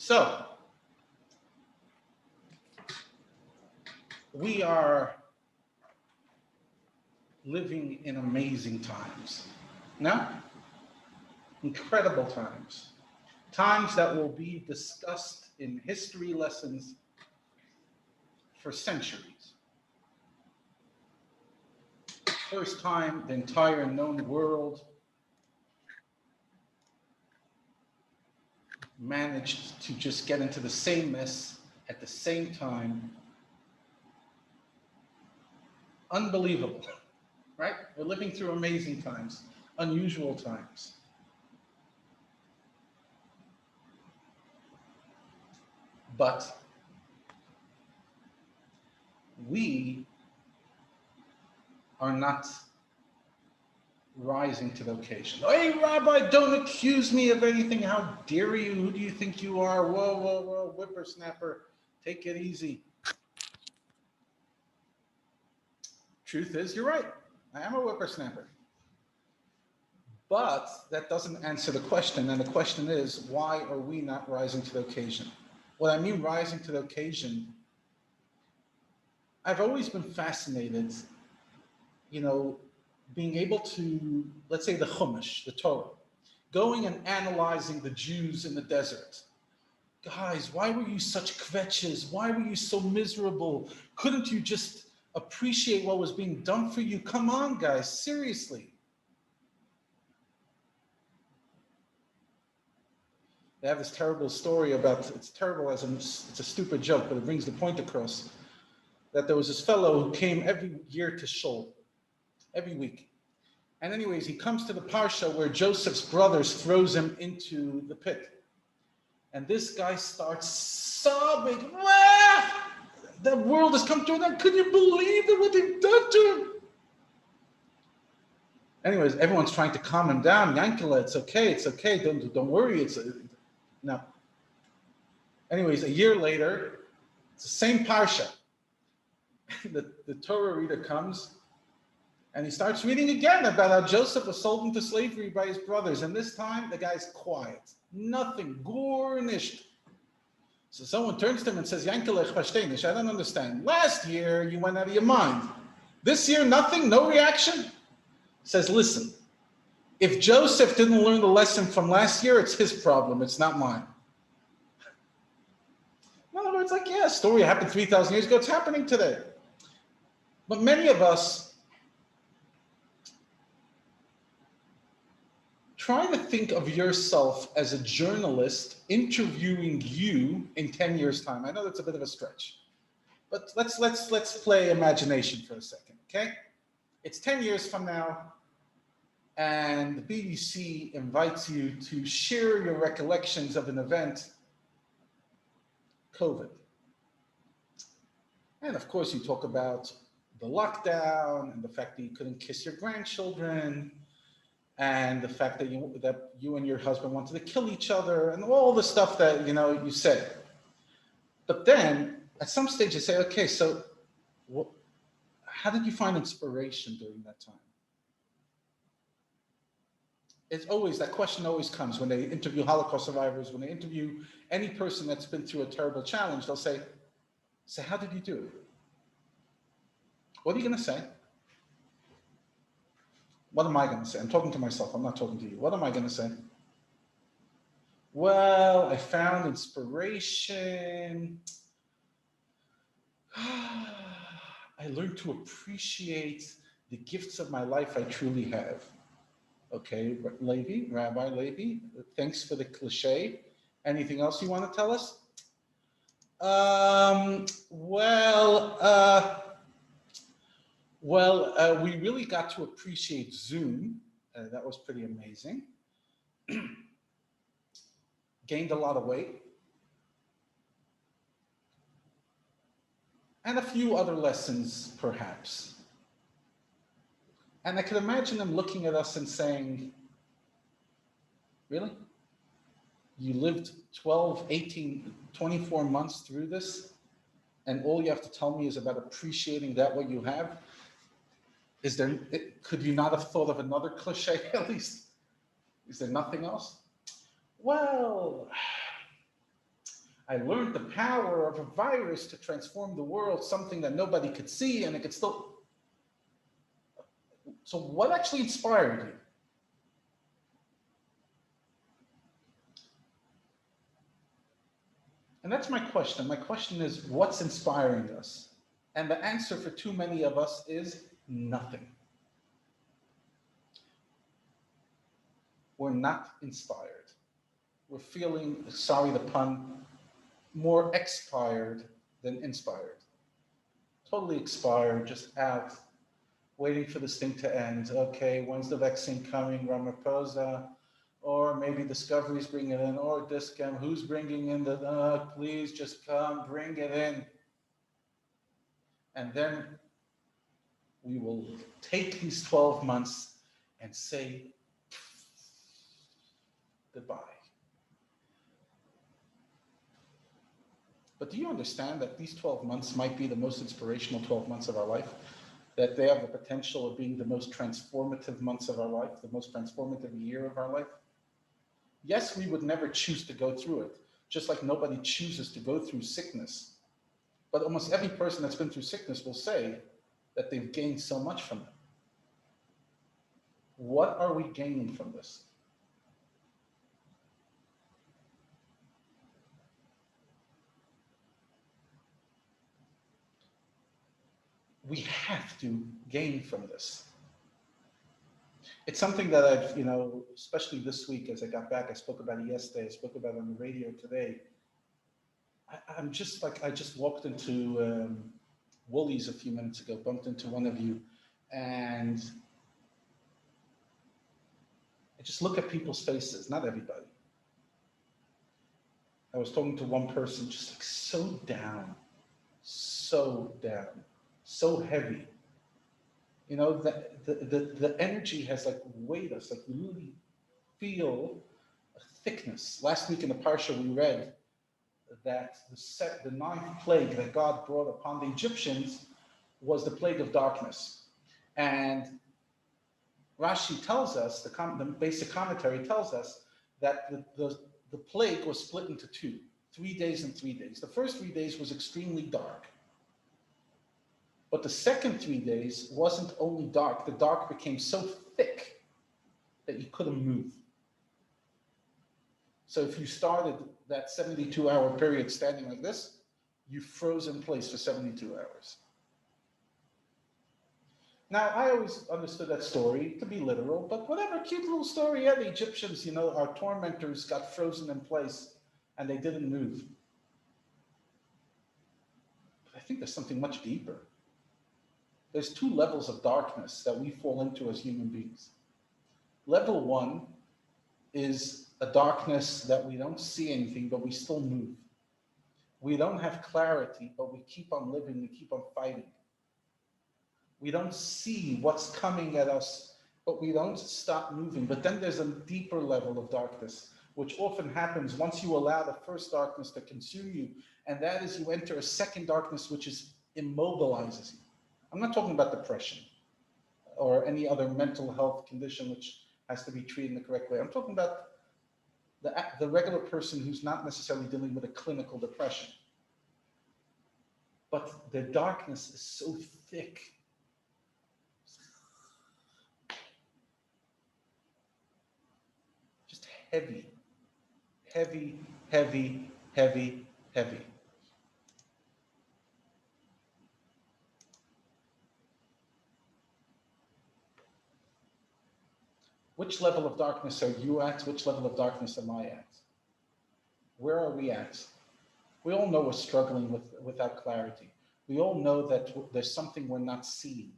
So, we are living in amazing times. No? Incredible times. Times that will be discussed in history lessons for centuries. First time the entire known world managed to just get into the same mess at the same time. Unbelievable, right? We're living through amazing times, unusual times. But we are not rising to the occasion. Hey, Rabbi, don't accuse me of anything. How dare you? Who do you think you are? Whoa, whoa, whoa, whippersnapper. Take it easy. Truth is, you're right. I am a whippersnapper. But that doesn't answer the question. And the question is, why are we not rising to the occasion? What I mean rising to the occasion, I've always been fascinated, being able to, let's say the Chumash, the Torah, going and analyzing the Jews in the desert. Guys, why were you such kvetches? Why were you so miserable? Couldn't you just appreciate what was being done for you? Come on, guys, seriously. They have this terrible story about, it's terrible as it's a stupid joke, but it brings the point across, that there was this fellow who came every year to Shul, every week. And anyways, he comes to the parsha where Joseph's brothers throws him into the pit. And this guy starts sobbing. Ah! The world has come to an end. Could you believe it, what they've done to him? Anyways, everyone's trying to calm him down. Yankala, it's okay. Don't worry. No. Anyways, a year later, it's the same parsha. The Torah reader comes and he starts reading again about how Joseph was sold into slavery by his brothers. And this time, the guy's quiet. Nothing. Gornished. So someone turns to him and says, Yankele, ich I don't understand. Last year, you went out of your mind. This year, nothing? No reaction? Says, listen, if Joseph didn't learn the lesson from last year, it's his problem. It's not mine. In other words, like, yeah, a story happened 3,000 years ago. It's happening today. But many of us try to think of yourself as a journalist interviewing you in 10 years' time. I know that's a bit of a stretch, but let's play imagination for a second, okay? It's 10 years from now, and the BBC invites you to share your recollections of an event, COVID. And of course, you talk about the lockdown and the fact that you couldn't kiss your grandchildren, and the fact that you and your husband wanted to kill each other, and all the stuff that you said. But then, at some stage, you say, okay, so how did you find inspiration during that time? It's always, that question always comes when they interview Holocaust survivors, when they interview any person that's been through a terrible challenge, they'll say, how did you do it? What are you going to say? What am I going to say? I'm talking to myself. I'm not talking to you. What am I going to say? Well, I found inspiration. I learned to appreciate the gifts of my life I truly have. Okay, Rabbi Levi, thanks for the cliche. Anything else you want to tell us? We really got to appreciate Zoom. That was pretty amazing. Gained a lot of weight. And a few other lessons, perhaps. And I could imagine them looking at us and saying, really? You lived 12, 18, 24 months through this, and all you have to tell me is about appreciating that what you have? Could you not have thought of another cliche at least? Is there nothing else? Well, I learned the power of a virus to transform the world, something that nobody could see, and it could still. So, what actually inspired you? And that's my question. My question is, what's inspiring us? And the answer for too many of us is nothing. We're not inspired. We're feeling, sorry the pun, more expired than inspired. Totally expired, just out, waiting for this thing to end. Okay, when's the vaccine coming? Ramaphosa, or maybe Discovery's bringing it in, or Discam, who's bringing in the, please just come, bring it in. And then we will take these 12 months and say goodbye. But do you understand that these 12 months might be the most inspirational 12 months of our life? That they have the potential of being the most transformative months of our life, the most transformative year of our life? Yes, we would never choose to go through it, just like nobody chooses to go through sickness. But almost every person that's been through sickness will say that they've gained so much from it. What are we gaining from this? We have to gain from this. It's something that I've, especially this week as I got back, I spoke about it yesterday, I spoke about it on the radio today. I'm just like, I just walked into Woolies a few minutes ago, bumped into one of you, and I just look at people's faces, not everybody. I was talking to one person just like so down, so heavy. The energy has like weighed us, like we really feel a thickness. Last week in the Parsha we read that the ninth plague that God brought upon the Egyptians was the plague of darkness. And Rashi tells us, the basic commentary tells us that the plague was split into two, 3 days and 3 days. The first 3 days was extremely dark. But the second 3 days wasn't only dark, the dark became so thick that you couldn't move. So if you started that 72-hour period standing like this, you froze in place for 72 hours. Now, I always understood that story to be literal, but whatever, cute little story. Yeah, the Egyptians, our tormentors got frozen in place and they didn't move. But I think there's something much deeper. There's two levels of darkness that we fall into as human beings. Level one is a darkness that we don't see anything, but we still move. We don't have clarity, but we keep on living, we keep on fighting. We don't see what's coming at us, but we don't stop moving. But then there's a deeper level of darkness, which often happens once you allow the first darkness to consume you, and that is you enter a second darkness, which immobilizes you. I'm not talking about depression or any other mental health condition which has to be treated in the correct way. I'm talking about the regular person who's not necessarily dealing with a clinical depression. But the darkness is so thick. Just heavy, heavy, heavy, heavy, heavy. Which level of darkness are you at? Which level of darkness am I at? Where are we at? We all know we're struggling without clarity. We all know that there's something we're not seeing.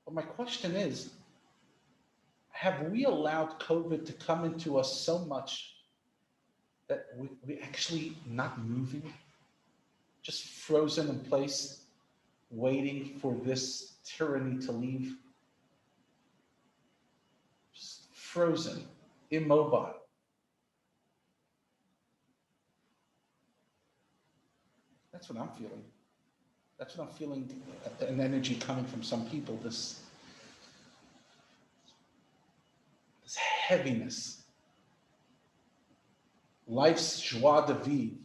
But my question is, have we allowed COVID to come into us so much that we actually not moving, just frozen in place, waiting for this tyranny to leave? Just frozen, immobile. That's what I'm feeling. That's what I'm feeling, an energy coming from some people, this heaviness. Life's joie de vivre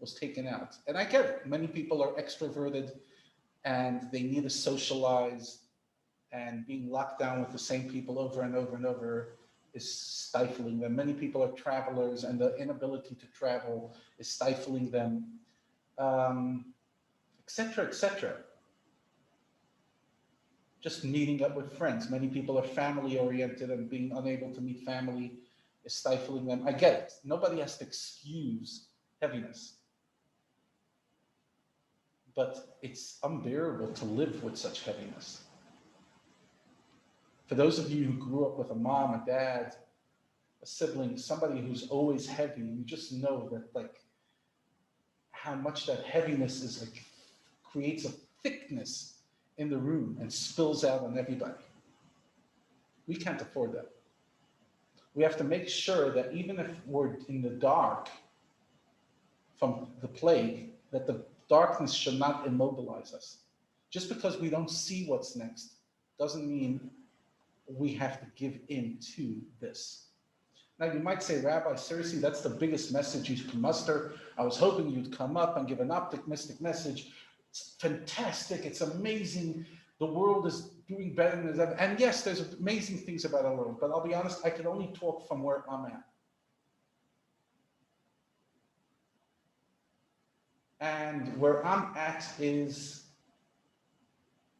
was taken out. And I get it. Many people are extroverted and they need to socialize, and being locked down with the same people over and over and over is stifling them. Many people are travelers, and the inability to travel is stifling them, etc., etc. Just meeting up with friends. Many people are family oriented, and being unable to meet family is stifling them. I get it. Nobody has to excuse heaviness, but it's unbearable to live with such heaviness. For those of you who grew up with a mom, a dad, a sibling, somebody who's always heavy, you just know that like how much that heaviness is like creates a thickness in the room and spills out on everybody. We can't afford that. We have to make sure that even if we're in the dark from the plague, that the darkness should not immobilize us. Just because we don't see what's next doesn't mean we have to give in to this. Now you might say, Rabbi, seriously, that's the biggest message you can muster. I was hoping you'd come up and give an optimistic message. It's fantastic. It's amazing. The world is doing better than ever. And yes, there's amazing things about our world, but I'll be honest, I can only talk from where I'm at. And where I'm at is,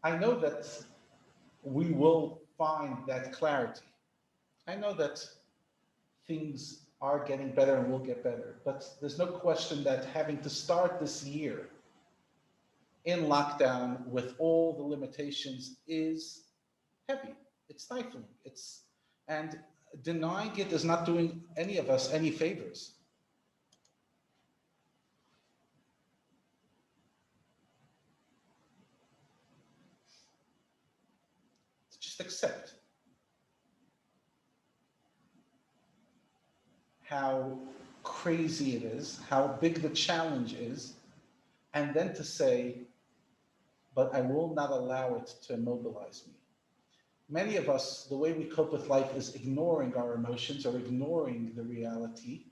I know that we will find that clarity. I know that things are getting better and will get better, but there's no question that having to start this year in lockdown with all the limitations is heavy. It's stifling. And denying it is not doing any of us any favors. Just accept how crazy it is, how big the challenge is, and then to say, but I will not allow it to immobilize me. Many of us, the way we cope with life is ignoring our emotions or ignoring the reality,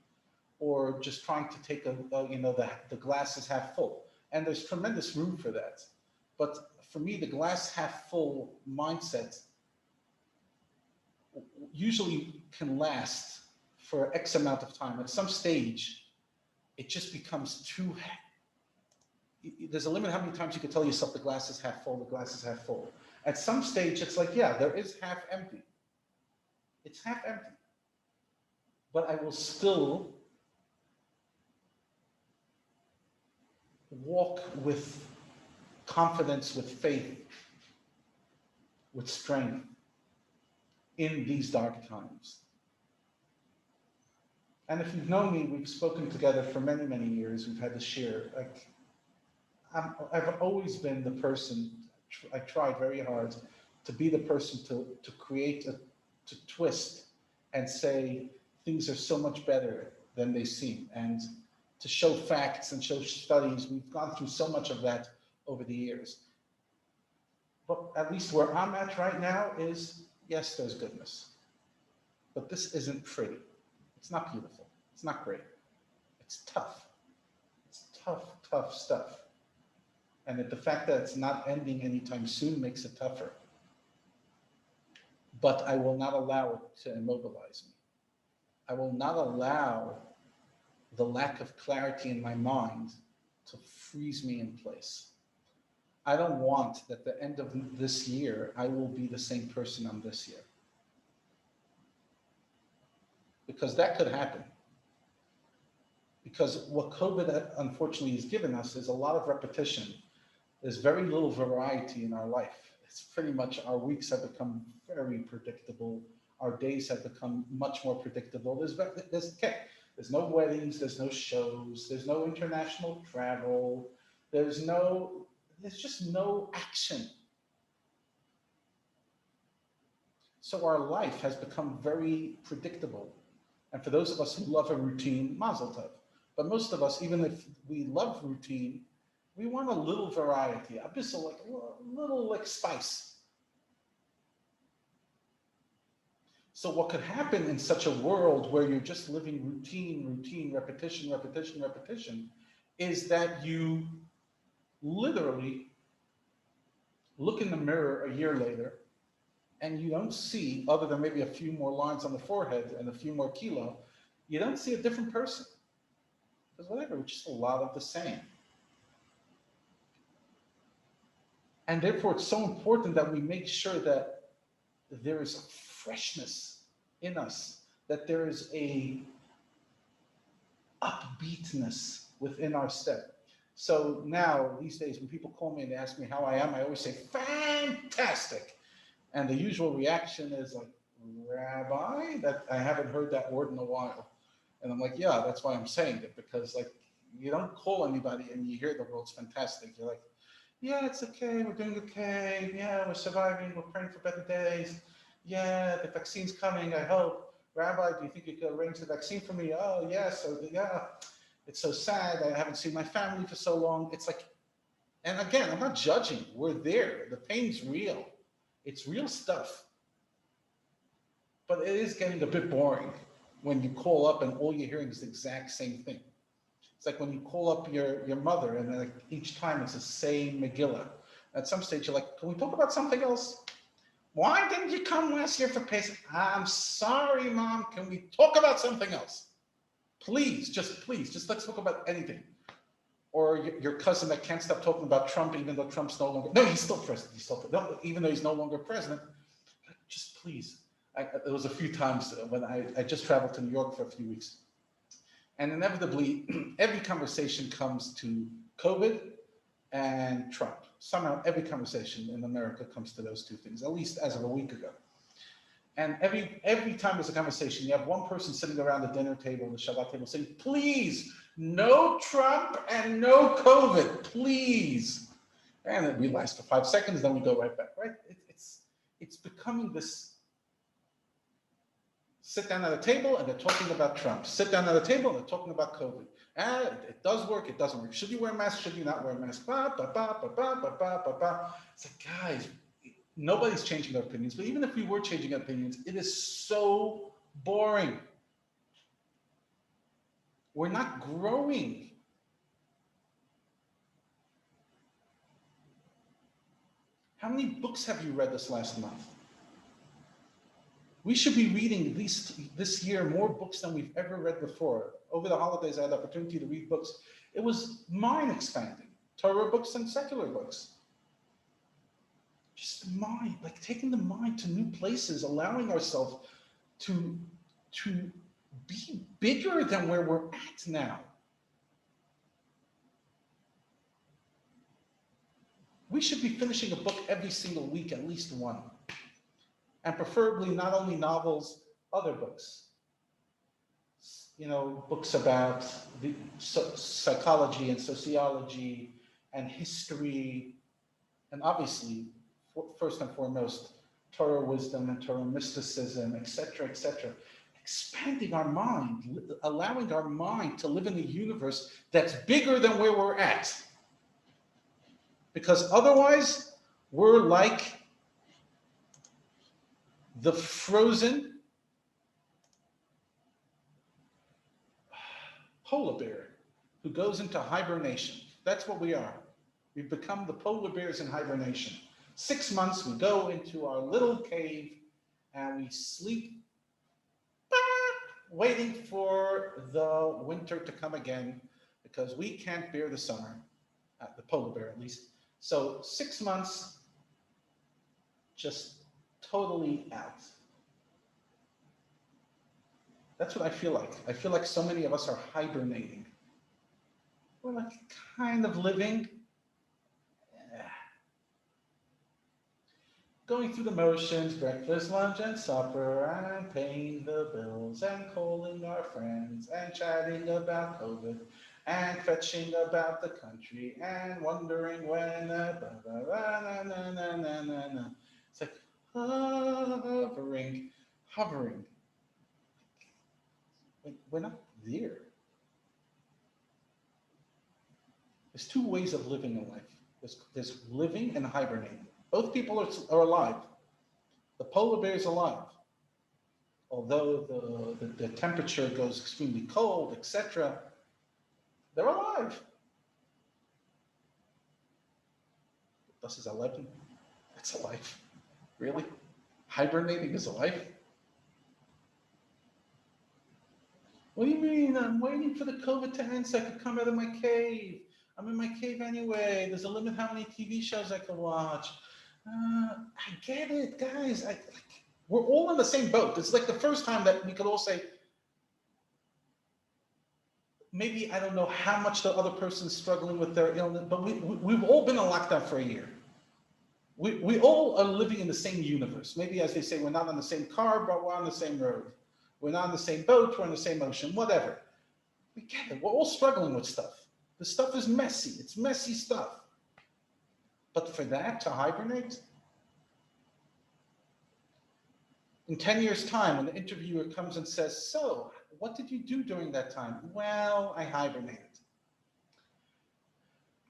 or just trying to take the glass is half full. And there's tremendous room for that. But for me, the glass half full mindset usually can last for X amount of time. At some stage, it just becomes too. There's a limit how many times you can tell yourself the glass is half full, the glass is half full. At some stage, it's like, yeah, there is half empty. It's half empty. But I will still walk with confidence, with faith, with strength in these dark times. And if you've known me, we've spoken together for many, many years. We've had to share. Like, I've always been the person, I tried very hard to be the person to create, to twist and say things are so much better than they seem, and to show facts and show studies. We've gone through so much of that over the years. But at least where I'm at right now is, yes, there's goodness. But this isn't pretty. It's not beautiful. It's not great. It's tough. It's tough, tough stuff. And the fact that it's not ending anytime soon makes it tougher. But I will not allow it to immobilize me. I will not allow the lack of clarity in my mind to freeze me in place. I don't want that at the end of this year, I will be the same person I'm this year. Because that could happen. Because what COVID unfortunately has given us is a lot of repetition. There's very little variety in our life. It's pretty much, our weeks have become very predictable. Our days have become much more predictable. There's no weddings, there's no shows, there's no international travel, there's just no action. So our life has become very predictable. And for those of us who love a routine, mazel tov. But most of us, even if we love routine, we want a little variety, a little like spice. So what could happen in such a world where you're just living routine, repetition, is that you literally look in the mirror a year later and you don't see, other than maybe a few more lines on the forehead and a few more kilo, you don't see a different person. Because whatever, it's just a lot of the same. And therefore, it's so important that we make sure that there is freshness in us, that there is a upbeatness within our step. So now, these days, when people call me and they ask me how I am, I always say, fantastic. And the usual reaction is like, Rabbi? That I haven't heard that word in a while. And I'm like, yeah, that's why I'm saying it, because like you don't call anybody and you hear the world's fantastic. You're like, yeah, it's okay, we're doing okay, yeah, we're surviving, we're praying for better days. Yeah, the vaccine's coming, I hope. Rabbi, do you think you could arrange the vaccine for me? Oh, yes, yeah. It's so sad. I haven't seen my family for so long. It's like, and again, I'm not judging. We're there. The pain's real. It's real stuff. But it is getting a bit boring when you call up and all you're hearing is the exact same thing. It's like when you call up your mother and like each time it's the same Megillah. At some stage you're like, can we talk about something else? Why didn't you come last year for Pesach? I'm sorry, Mom. Can we talk about something else? Please, just let's talk about anything. Or your cousin that can't stop talking about Trump, even though Trump's no longer, no, he's still president. No, even though he's no longer president. Just please. There was a few times when I just traveled to New York for a few weeks. And inevitably, every conversation comes to COVID and Trump. Somehow every conversation in America comes to those two things, at least as of a week ago. And every time there's a conversation, you have one person sitting around the dinner table, the Shabbat table, saying, please, no Trump and no COVID, please. And then we last for 5 seconds, then we go right back, right? It's becoming this, sit down at a table and they're talking about Trump. Sit down at a table and they're talking about COVID. And it does work, it doesn't work. Should you wear a mask, should you not wear a mask? Ba, ba, ba, ba, ba, ba, ba, ba. It's like, guys, nobody's changing their opinions, but even if we were changing opinions, it is so boring. We're not growing. How many books have you read this last month? We should be reading at least this year more books than we've ever read before. Over the holidays, I had the opportunity to read books. It was mind expanding, Torah books and secular books. Just the mind, like taking the mind to new places, allowing ourselves to be bigger than where we're at now. We should be finishing a book every single week, at least one. And preferably not only novels, other books. You know, books about the psychology and sociology and history, and obviously, first and foremost, Torah wisdom and Torah mysticism, etc., etc. Expanding our mind, allowing our mind to live in a universe that's bigger than where we're at. Because otherwise, we're like the frozen polar bear who goes into hibernation. That's what we are. We've become the polar bears in hibernation. 6 months, we go into our little cave and we sleep, waiting for the winter to come again because we can't bear the summer, the polar bear at least. So 6 months, just totally out. That's what I feel like. I feel like so many of us are hibernating. We're like kind of living, going through the motions, breakfast, lunch, and supper, and paying the bills, and calling our friends, and chatting about COVID, and fetching about the country, and wondering when, It's like hovering. We're not there. There's two ways of living in life. There's living and hibernating. Both people are alive. The polar bear is alive. although the temperature goes extremely cold, etc., they're alive. Das ist Leben. It's a life. Really? Hibernating is a life? What do you mean? I'm waiting for the COVID to end so I could come out of my cave. I'm in my cave anyway. There's a limit how many TV shows I can watch. I get it, guys. We're all in the same boat. It's like the first time that we could all say, maybe I don't know how much the other person's struggling with their illness, but we've all been in lockdown for a year. We all are living in the same universe. Maybe as they say, we're not on the same car, but we're on the same road. We're not on the same boat, we're on the same ocean, whatever. We get it. We're all struggling with stuff. The stuff is messy. It's messy stuff. But for that to hibernate, in 10 years' time, when the interviewer comes and says, so, what did you do during that time? Well, I hibernated.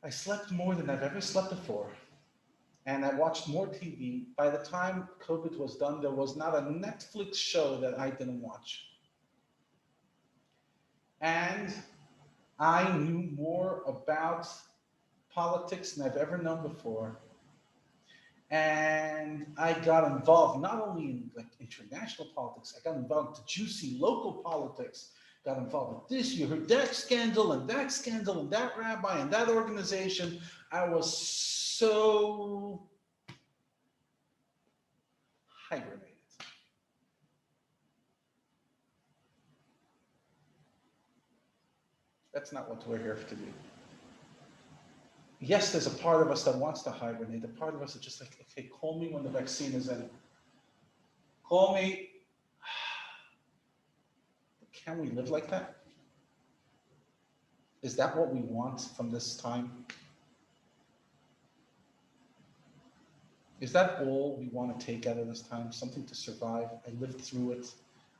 I slept more than I've ever slept before. And I watched more TV. By the time COVID was done, there was not a Netflix show that I didn't watch. And I knew more about politics than I've ever known before. And I got involved not only in like international politics, I got involved in juicy local politics, got involved with this, you heard that scandal and that rabbi and that organization. I was so hibernated. That's not what we're here to do. Yes, there's a part of us that wants to hibernate. A part of us is just like, okay, call me when the vaccine is in. Call me. Can we live like that? Is that what we want from this time? Is that all we want to take out of this time? Something to survive? I lived through it.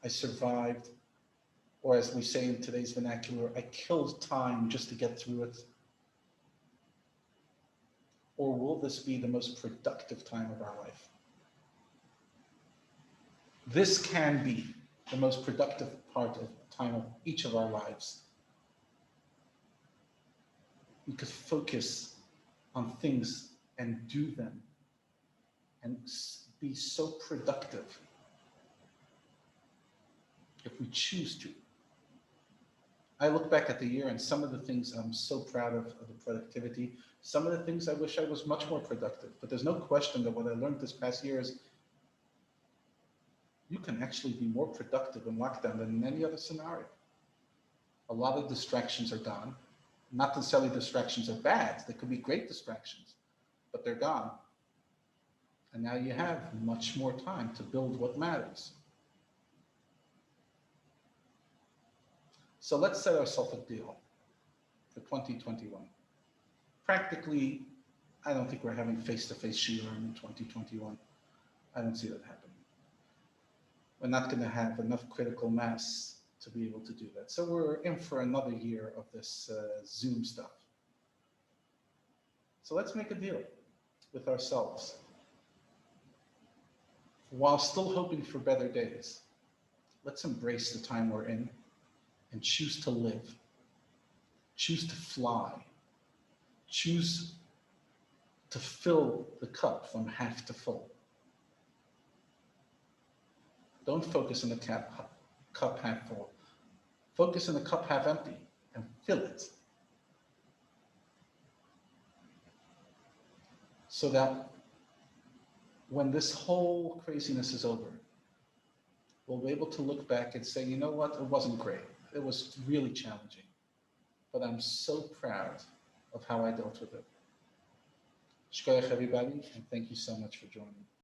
I survived. Or as we say in today's vernacular, I killed time just to get through it. Or will this be the most productive time of our life? This can be the most productive part of time of each of our lives. We could focus on things and do them and be so productive if we choose to. I look back at the year and some of the things I'm so proud of the productivity. Some of the things I wish I was much more productive, but there's no question that what I learned this past year is you can actually be more productive in lockdown than in any other scenario. A lot of distractions are gone. Not necessarily distractions are bad. They could be great distractions, but they're gone. And now you have much more time to build what matters. So let's set ourselves a deal for 2021. Practically, I don't think we're having face-to-face shiurim in 2021. I don't see that happening. We're not going to have enough critical mass to be able to do that. So we're in for another year of this Zoom stuff. So let's make a deal with ourselves. While still hoping for better days, let's embrace the time we're in and choose to live, choose to fly, choose to fill the cup from half to full. Don't focus on the cup half full. Focus on the cup half empty and fill it. So that when this whole craziness is over, we'll be able to look back and say, you know what, it wasn't great. It was really challenging, but I'm so proud of how I dealt with it. Shkoyach, everybody, and thank you so much for joining.